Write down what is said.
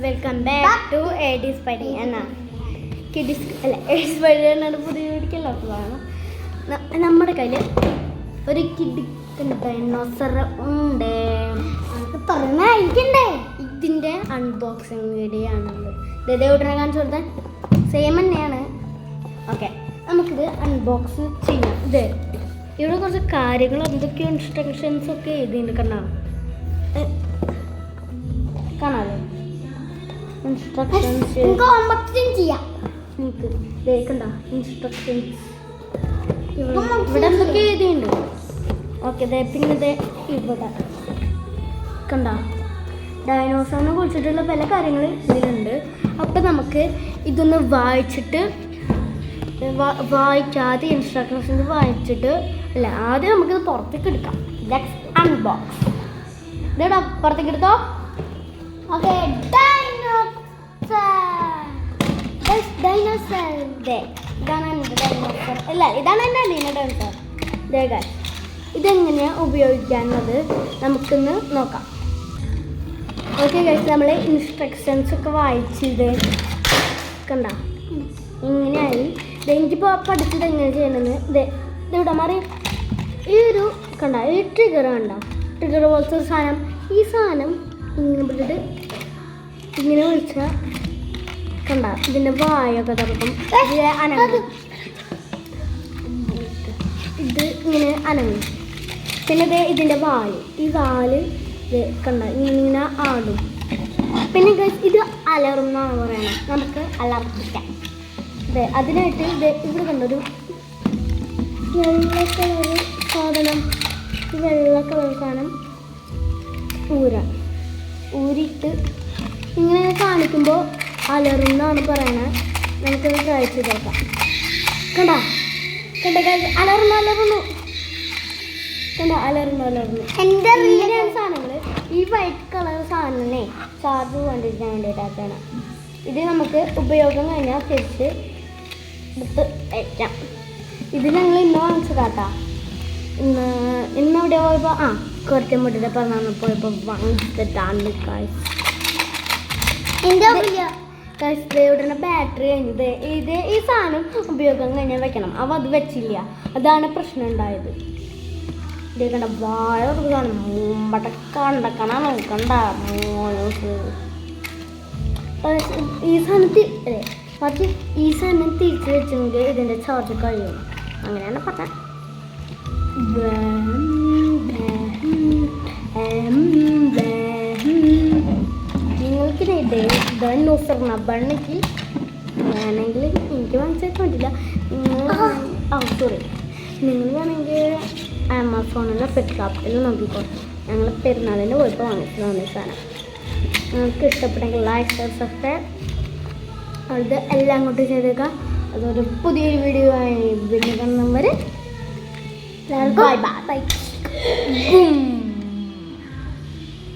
Welcome back to എഡി സ്പൈഡി എന്നാ കിഡീസ് അല്ല എഡി സ്പൈഡി എന്നാണ് പുതിയ വീടിക്കല്ലാത്തതാണ്. നമ്മുടെ കയ്യിൽ ഒരു കിഡിക്കൻ ഡൈനോസർ ഉണ്ട്. തുറന്നായിരിക്കണ്ടേ. ഇതിൻ്റെ അൺബോക്സിങ് വീഡിയോ ആണുള്ളത്. ഇതേ ഉടനെ കാണിച്ചു കൊടുത്താൽ സെയിം തന്നെയാണ്. ഓക്കെ, നമുക്കിത് അൺബോക്സ് ചെയ്യാം. ഇത് ഇവിടെ കുറച്ച് കാര്യങ്ങൾ എന്തൊക്കെയോ ഇൻസ്ട്രക്ഷൻസ് ഒക്കെ എഴുതിയിട്ടുണ്ട്. കാണാമല്ലോ ഇൻസ്ട്രക്ഷൻസ് ചെയ്യാം. നിങ്ങൾക്ക് കേൾക്കണ്ട ഇൻസ്ട്രക്ഷൻസ് ഇവിടെ എന്തൊക്കെ എഴുതിയുണ്ട്. ഓക്കെ, പിന്നെ ഇത് ഇവിടെ കണ്ട ഡൈനോസറിനെ കുറിച്ചിട്ടുള്ള പല കാര്യങ്ങൾ ഇതിലുണ്ട്. അപ്പം നമുക്ക് ഇതൊന്ന് വായിക്കാതെ ഇൻസ്ട്രക്ഷൻസ് വായിച്ചിട്ട് അല്ല ആദ്യം നമുക്കിത് പുറത്തേക്ക് എടുക്കാം. Let's unbox. ഇതെടാ പുറത്തേക്ക് എടുത്തോ. ഓക്കെ, ഡൈനോസർ ഇതാണ് എൻ്റെ ഡൈനോസർ. അല്ല ഇതാണ് എൻ്റെ അലീന ഡൈനോസർ. ഇതെങ്ങനെയാണ് ഉപയോഗിക്കാമെന്നത് നമുക്കൊന്ന് നോക്കാം. ഓക്കെ ഗൈസ്, നമ്മൾ ഇൻസ്ട്രക്ഷൻസ് ഒക്കെ വായിച്ചത് കണ്ട ഇങ്ങനെയായി. എനിക്കിപ്പോൾ പഠിച്ചത് എങ്ങനെ ചെയ്യണമെന്ന് ഇവിടെ മാറി ഈ ഒരു കണ്ട ഈ ട്രിഗർ കണ്ട ട്രിഗർ പോലത്തെ ഒരു സാധനം. ഈ സാധനം ഇങ്ങനെ പിടിച്ചിട്ട് ഇങ്ങനെ വിളിച്ചാൽ കണ്ട ഇതിൻ്റെ വായൊക്കെ തുറക്കും. അനങ്ങും. ഇത് ഇങ്ങനെ അനങ്ങും. പിന്നെ ഇതിൻ്റെ വാല്, ഈ വാല് കണ്ട ഇങ്ങനെ ആടും. പിന്നെ ഇത് അലറും എന്നാണ് പറയണത്. നമുക്ക് അലർത്തിക്കാം. അതിനായിട്ട് ഇവിടെ കണ്ടൊരു വെള്ള കളർ സാധനം. ഈ വെള്ള കളർ സാധനം ഊരിയിട്ട് ഇങ്ങനെ കാണിക്കുമ്പോൾ അലറും എന്നാണ് പറയണത്. നമുക്കത് ട്രൈ ചെയ്ത് നോക്കാം. കണ്ട അലറുന്നു എൻ്റെ റിയലാണ് സാധനങ്ങൾ. ഈ വൈറ്റ് കളർ സാധനത്തിനെ ചാർജ് കൊണ്ടിരിക്കാൻ വേണ്ടിയിട്ടാണ്. ഇത് നമുക്ക് ഉപയോഗം കഴിഞ്ഞാൽ തിരിച്ച് എടുത്ത് വയ്ക്കാം. ഇത് ഞങ്ങൾ ഇന്ന് വാങ്ങിച്ചതാട്ടാ. ഇന്ന് ഇവിടെ പോയപ്പോൾ കുറച്ച് മുട്ടിട്ട് പറഞ്ഞാൽ പോയപ്പോൾ വാങ്ങിച്ചിട്ടാണ് ഉടനെ ബാറ്ററി കഴിഞ്ഞത്. ഈ സാധനം ഉപയോഗം കഴിഞ്ഞാൽ വെക്കണം. അത് വെച്ചില്ല, അതാണ് പ്രശ്നം ഉണ്ടായത്. ഇത് കണ്ട വാഴ മുമ്പടക്കണ്ട നോക്കണ്ട. ഈ സാധനം തിരിച്ച് വെച്ചെങ്കിൽ ഇതിൻ്റെ ചാർജ് കഴിയും. അങ്ങനെയാണ് പറഞ്ഞത്. നിങ്ങൾക്ക് ഡൈനോസറിന ബണ്ണിക്ക് വേണമെങ്കിൽ എനിക്ക് വാങ്ങിച്ചാൽ പറ്റില്ല. സോറി, നിങ്ങൾ വേണമെങ്കിൽ ആമസോണിലോ ഫ്ലിപ്കാർട്ടിലോ നോക്കിക്കോ. ഞങ്ങൾ പെരുന്നാളിന് പോയപ്പോൾ വാങ്ങിച്ചതാണ് ഈ സാധനം. നിങ്ങൾക്ക് ഇഷ്ടപ്പെട്ടെങ്കിൽ ലൈക്ക്, ഷെയർ, സബ്സ്ക്രൈബ് അത് എല്ലാം അങ്ങോട്ട് ചെയ്തേക്കാം. അതൊരു പുതിയൊരു വീഡിയോ ആയി വീണ്ടും കാണുന്നവരെ ബൈ ബൈ.